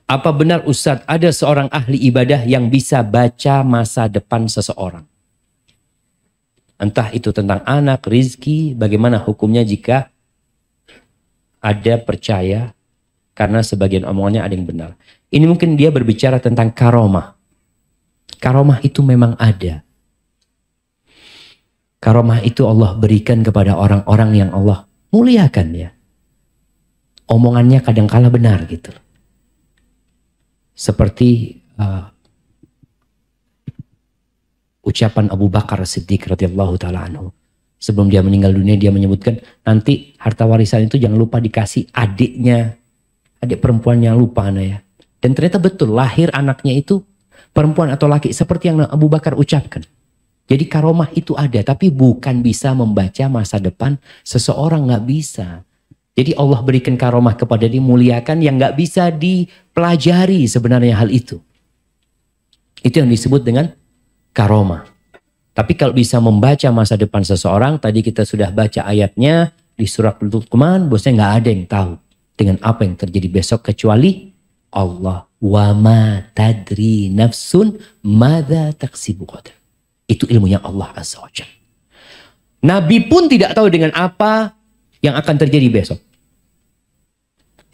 Apa benar Ustadz ada seorang ahli ibadah yang bisa baca masa depan seseorang? Entah itu tentang anak, rizki, bagaimana hukumnya jika ada percaya karena sebagian omongannya ada yang benar. Ini mungkin dia berbicara tentang karomah. Karomah itu memang ada. Karomah itu Allah berikan kepada orang-orang yang Allah muliakan ya. Omongannya kadangkala benar gitu. Seperti ucapan Abu Bakar Siddiq radhiyallahu taala anhu. Sebelum dia meninggal dunia dia menyebutkan nanti harta warisan itu jangan lupa dikasih adiknya. Adik perempuannya lupa ya. Dan ternyata betul lahir anaknya itu perempuan atau laki seperti yang Abu Bakar ucapkan. Jadi karomah itu ada tapi bukan bisa membaca masa depan seseorang, nggak bisa. Jadi Allah berikan karomah kepada dimuliakan yang nggak bisa dipelajari sebenarnya hal itu. Itu yang disebut dengan karomah. Tapi kalau bisa membaca masa depan seseorang, tadi kita sudah baca ayatnya di surat Luqman, bosnya nggak ada yang tahu dengan apa yang terjadi besok kecuali Allah. Wa ma tadri nafsun madza taksibu ghadan. Itu ilmunya Allah Azza wa Jalla. Nabi pun tidak tahu dengan apa yang akan terjadi besok.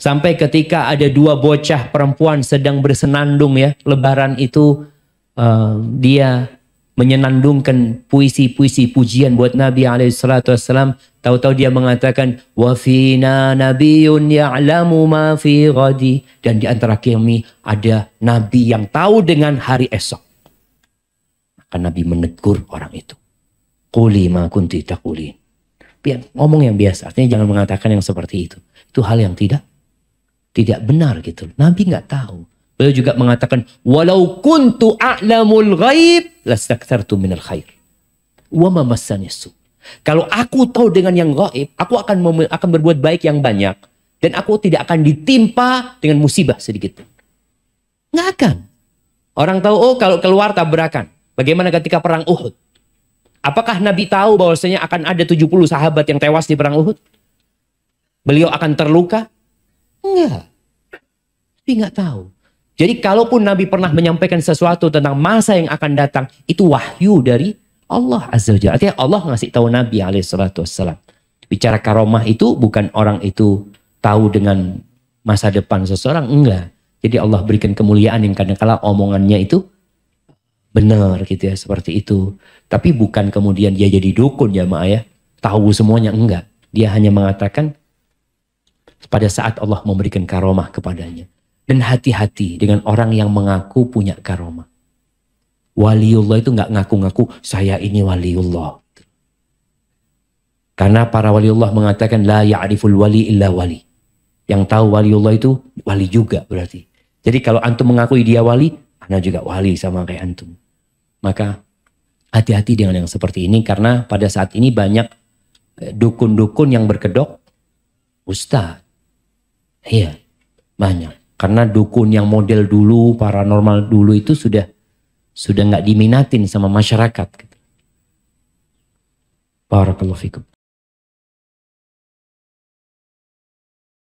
Sampai ketika ada dua bocah perempuan sedang bersenandung ya. Lebaran itu dia menyenandungkan puisi-puisi pujian buat Nabi SAW. Tahu-tahu dia mengatakan wa fina nabiyyun ya'lamu ma fi ghadi, dan di antara kami ada nabi yang tahu dengan hari esok. Maka Nabi menegur orang itu. Quli ma kunti taqulin. Ngomong yang biasa, artinya jangan mengatakan yang seperti itu. Itu hal yang tidak benar gitu. Nabi nggak tahu. Beliau juga mengatakan walau kuntu a'lamul ghaib lastakthartu minal khair wa ma massani su. Kalau aku tahu dengan yang gaib, aku akan berbuat baik yang banyak dan aku tidak akan ditimpa dengan musibah sedikit pun. Nggak akan. Orang tahu oh kalau keluar tabrakan. Bagaimana ketika perang Uhud? Apakah Nabi tahu bahwasanya akan ada 70 sahabat yang tewas di perang Uhud? Beliau akan terluka? Enggak. Tapi nggak tahu. Jadi kalaupun Nabi pernah menyampaikan sesuatu tentang masa yang akan datang, itu wahyu dari Allah Azza wa Jalla. Artinya Allah ngasih tahu Nabi SAW. Bicara karomah itu bukan orang itu tahu dengan masa depan seseorang, enggak. Jadi Allah berikan kemuliaan yang kadang-kala omongannya itu benar gitu ya, seperti itu. Tapi bukan kemudian dia jadi dukun jamaah ya, tahu semuanya, enggak. Dia hanya mengatakan pada saat Allah memberikan karomah kepadanya. Dan hati-hati dengan orang yang mengaku punya karomah. Waliullah itu nggak ngaku-ngaku saya ini waliullah. Karena para waliullah mengatakan la ya'riful wali illa wali. Yang tahu waliullah itu wali juga berarti. Jadi kalau antum mengakui dia wali, ana juga wali sama kayak antum. Maka hati-hati dengan yang seperti ini karena pada saat ini banyak dukun-dukun yang berkedok ustaz. Iya, banyak. Karena dukun yang model dulu, paranormal dulu itu sudah nggak diminatin sama masyarakat. Barakallahu fikum.